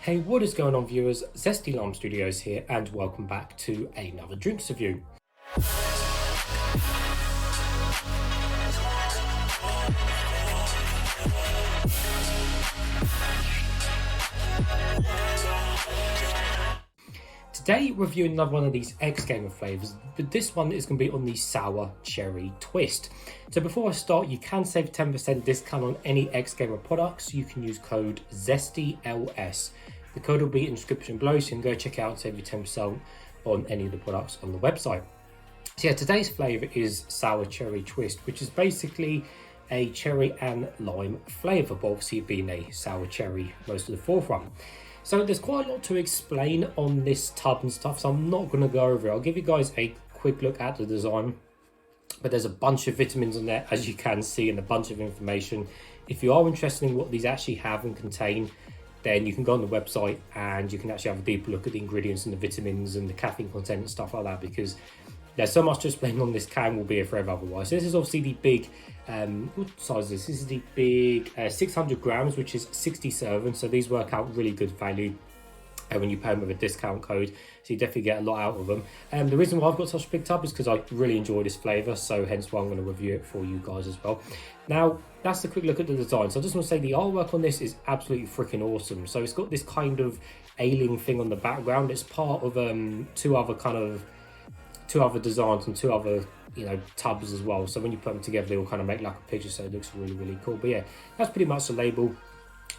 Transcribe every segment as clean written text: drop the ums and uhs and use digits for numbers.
Hey, what is going on, viewers? Zesty Lime Studios here, and welcome back to another drinks review. Today, reviewing another one of these X Gamer flavours, but this one is going to be on the Sour Cherry Twist. So before I start, you can save 10% discount on any X Gamer products. You can use code ZESTYLS. The code will be in the description below, so you can go check it out and save you 10% on any of the products on the website. So yeah, today's flavour is Sour Cherry Twist, which is basically a cherry and lime flavour, but obviously being a sour cherry most of the forefront. So there's quite a lot to explain on this tub and stuff, so I'm not going to go over it. I'll give you guys a quick look at the design, but there's a bunch of vitamins on there, as you can see, and a bunch of information. If you are interested in what these actually have and contain, then you can go on the website and you can actually have a deeper look at the ingredients and the vitamins and the caffeine content and stuff like that, because there's so much to explain on this can. Will be here forever otherwise. So this is obviously the big, what size is this? This is the big 600 grams, which is 60 servings. So these work out really good value when you pay them with a discount code. So you definitely get a lot out of them. The reason why I've got such a big tub is because I really enjoy this flavour. So hence why I'm going to review it for you guys as well. Now, that's a quick look at the design. So I just want to say the artwork on this is absolutely freaking awesome. So it's got this kind of alien thing on the background. It's part of two other designs and two other tubs as well. So when you put them together, they all kind of make like a picture, so it looks really cool. But yeah, that's pretty much the label.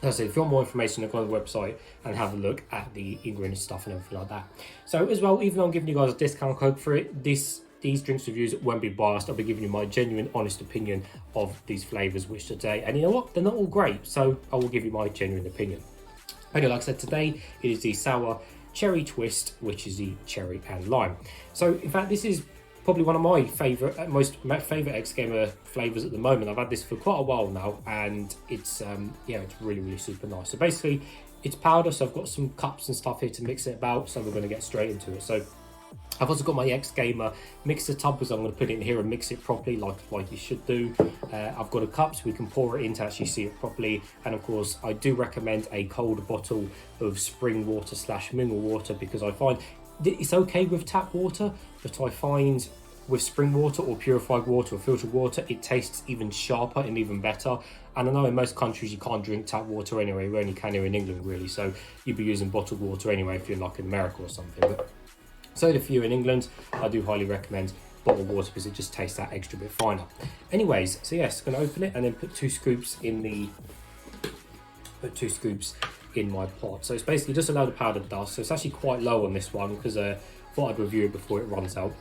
As I said, if you want more information, go on the website and have a look at the ingredient stuff and everything like that. So as well, even though I'm giving you guys a discount code for it, these drinks reviews won't be biased. I'll be giving you my genuine, honest opinion of these flavors, which today, and you know what, they're not all great, so I will give you my genuine opinion. Okay, like I said, today it is the Sour Cherry Twist, which is the cherry and lime. So in fact, this is probably one of my my favorite X Gamer flavors at the moment. I've had this for quite a while now, and it's it's really super nice. So basically it's powder, so I've got some cups and stuff here to mix it about, so we're going to get straight into it. So I've also got my X Gamer mixer tub, because I'm going to put it in here and mix it properly, like you should do. I've got a cup so we can pour it in to actually see it properly, and of course I do recommend a cold bottle of spring water / mineral water, because I find it's okay with tap water, but I find with spring water or purified water or filtered water, it tastes even sharper and even better. And I know in most countries you can't drink tap water anyway. We only can here in England, really, so you'd be using bottled water anyway if you're like in America or something. But so if you're in England, I do highly recommend bottled water, because it just tastes that extra bit finer. Anyways, so yes, I'm going to open it and then put two scoops in my pot. So it's basically just a load of powdered dust. So it's actually quite low on this one, because I thought I'd review it before it runs out.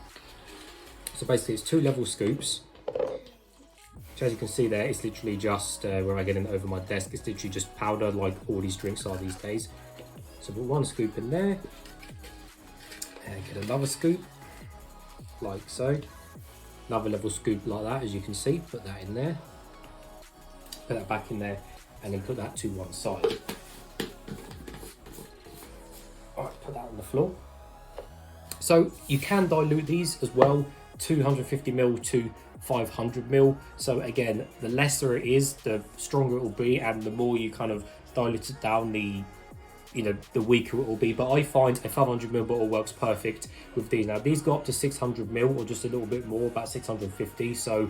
So basically it's 2 level scoops, which as you can see there, it's literally just when I get it over my desk, it's literally just powder, like all these drinks are these days. So put 1 scoop in there, and get another scoop like so, another level scoop like that, as you can see. Put that in there, put that back in there, and then put that to one side. Alright, put that on the floor. So you can dilute these as well, 250ml to 500ml. So again, the lesser it is, the stronger it will be, and the more you kind of dilute it down, the weaker it will be. But I find a 500ml bottle works perfect with these. Now these go up to 600ml, or just a little bit more, about 650. So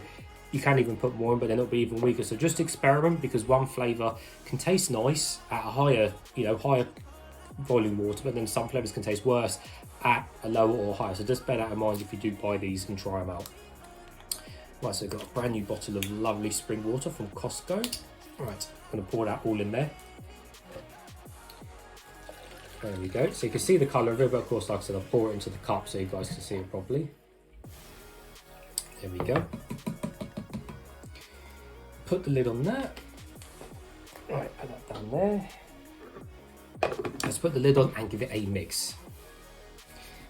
you can even put more in, but then it'll be even weaker. So just experiment, because one flavor can taste nice at a higher volume water, but then some flavors can taste worse at a lower or higher. So just bear that in mind if you do buy these and try them out. Right, so I've got a brand new bottle of lovely spring water from Costco. Right, I'm going to pour that all in there. There we go. So you can see the colour of it, but of course, like I said, I'll pour it into the cup so you guys can see it properly. There we go. Put the lid on that. Right, put that down there. Let's put the lid on and give it a mix.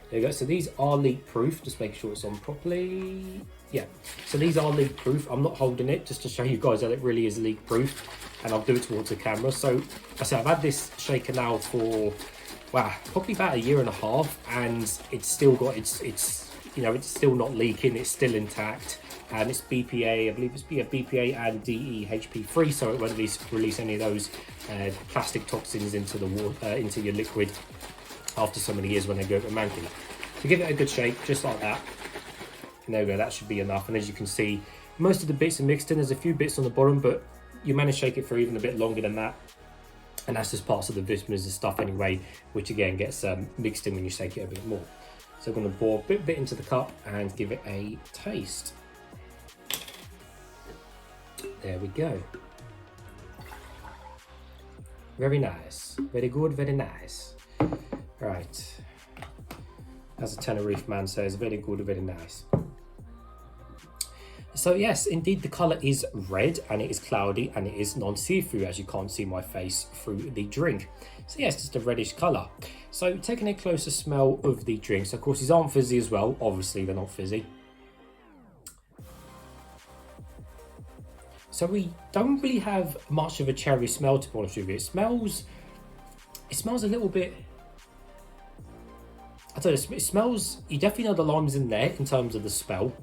There you go. So these are leak proof. Just make sure it's on properly. Yeah. So these are leak proof. I'm not holding it, just to show you guys that it really is leak proof, and I'll do it towards the camera. So I said I've had this shaker now for probably about 1.5 years, and it's still got its you know, it's still not leaking, it's still intact, and it's BPA, I believe it's BPA and DEHP free, so it won't release any of those plastic toxins into the water, into your liquid after so many years when they go to manky. So give it a good shake, just like that. And there we go, that should be enough. And as you can see, most of the bits are mixed in. There's a few bits on the bottom, but you manage to shake it for even a bit longer than that. And that's just parts of the vitamins and stuff anyway, which again gets mixed in when you shake it a bit more. So I'm going to pour a bit into the cup and give it a taste. There we go. Very nice. Very good, very nice. Right. As a Tenerife man says, very good, very nice. So yes, indeed the colour is red and it is cloudy and it is non-see-through, as you can't see my face through the drink. So yes, just a reddish colour. So taking a closer smell of the drinks, of course these aren't fizzy as well, obviously they're not fizzy. So we don't really have much of a cherry smell, to be honest with you. It smells a little bit, I don't know, it smells, you definitely know the lime's in there in terms of the smell.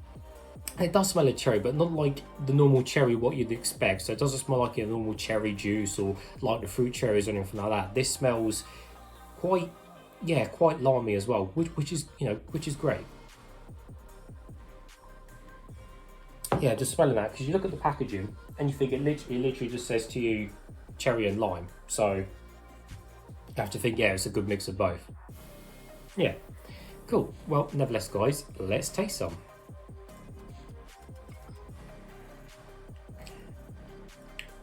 And it does smell of cherry, but not like the normal cherry what you'd expect. So it doesn't smell like a normal cherry juice or like the fruit cherries or anything like that. This smells quite limey as well, which is, you know, which is great. Yeah, just smelling that, because you look at the packaging and you think it literally just says to you cherry and lime. So you have to think, yeah, it's a good mix of both. Yeah, cool. Well, nevertheless, guys, let's taste some.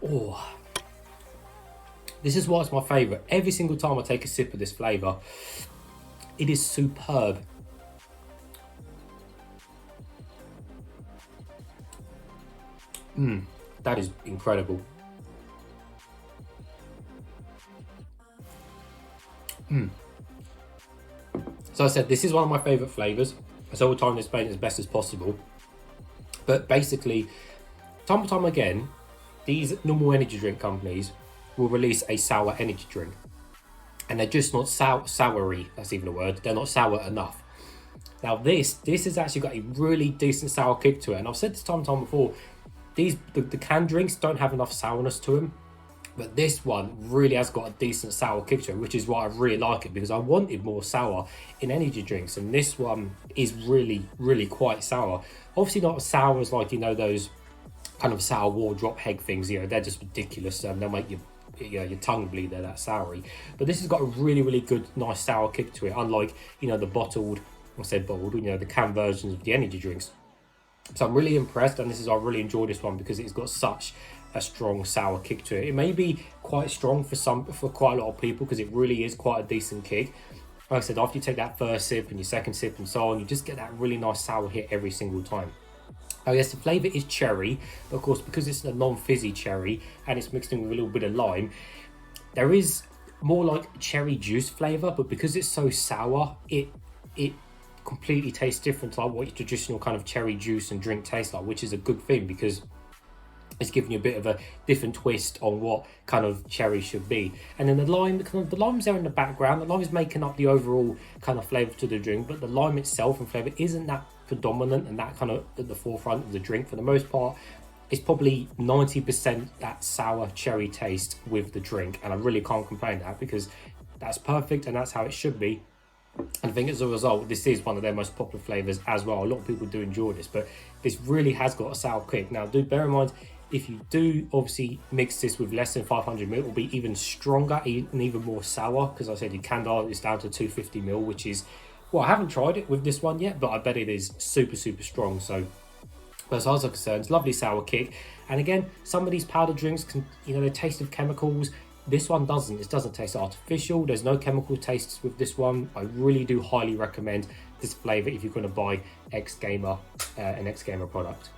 Oh, this is why it's my favourite. Every single time I take a sip of this flavour, it is superb. That is incredible. So I said, this is one of my favourite flavours. So we'll try and explain it as best as possible. But basically, time and time again, these normal energy drink companies will release a sour energy drink. And they're just not soury, that's even a word. They're not sour enough. Now this has actually got a really decent sour kick to it. And I've said this time and time before, the canned drinks don't have enough sourness to them. But this one really has got a decent sour kick to it, which is why I really like it, because I wanted more sour in energy drinks. And this one is really, really quite sour. Obviously not as sour as, like, you know, those kind of sour war drop head things, you know, they're just ridiculous. They'll make your tongue bleed, they're that soury. But this has got a really, really good, nice sour kick to it, unlike, you know, the bottled, you know, the canned versions of the energy drinks. So I'm really impressed, and I really enjoy this one because it's got such a strong sour kick to it. It may be quite strong for quite a lot of people, because it really is quite a decent kick. Like I said, after you take that first sip and your second sip and so on, you just get that really nice sour hit every single time. Oh yes, the flavour is cherry, but of course, because it's a non-fizzy cherry and it's mixed in with a little bit of lime, there is more like cherry juice flavour, but because it's so sour, it completely tastes different to like what your traditional kind of cherry juice and drink tastes like, which is a good thing, because it's giving you a bit of a different twist on what kind of cherry should be. And then the lime's there in the background. The lime is making up the overall kind of flavour to the drink, but the lime itself and flavour isn't that predominant and that kind of at the forefront of the drink. For the most part, it's probably 90% that sour cherry taste with the drink, and I really can't complain that, because that's perfect and that's how it should be. And I think as a result, this is one of their most popular flavours as well. A lot of people do enjoy this, but this really has got a sour kick. Now, do bear in mind, if you do obviously mix this with less than 500 ml, it will be even stronger and even more sour, because I said you can dial this down to 250 ml, which is, well, I haven't tried it with this one yet, but I bet it is super, super strong. So as far as I'm concerned, it's lovely sour kick. And again, some of these powder drinks can, you know, they taste of chemicals. This one doesn't. It doesn't taste artificial. There's no chemical tastes with this one. I really do highly recommend this flavour if you're going to buy an X Gamer product.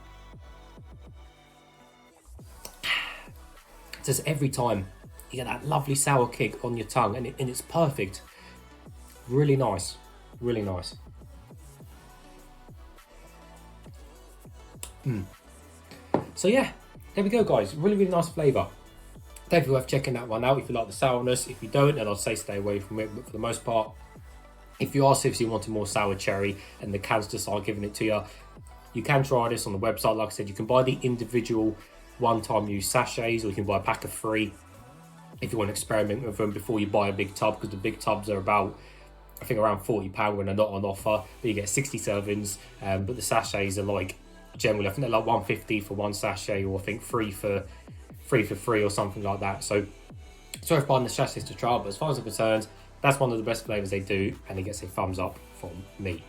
Just every time you get that lovely sour kick on your tongue, and it's perfect. Really nice, really nice. So yeah, there we go, guys. Really, really nice flavour. Definitely worth checking that one out if you like the sourness. If you don't, then I'd say stay away from it. But for the most part, If you are seriously wanting more sour cherry and the cans just aren't giving it to you, you can try this on the website. Like I said, you can buy the individual one-time use sachets, or you can buy a pack of 3 if you want to experiment with them before you buy a big tub, because the big tubs are about, I think, around £40 when they're not on offer, but you get 60 servings. But the sachets are like, generally, I think they're like £1.50 for one sachet, or I think 3 for free or something like that. So sorry for buying the sachets to try, but as far as I'm concerned, that's one of the best flavors they do, and it gets a thumbs up from me.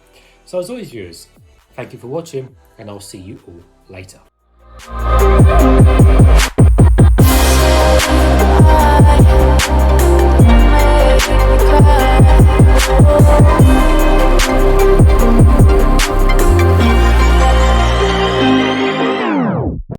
So as always, viewers, thank you for watching, and I'll see you all later.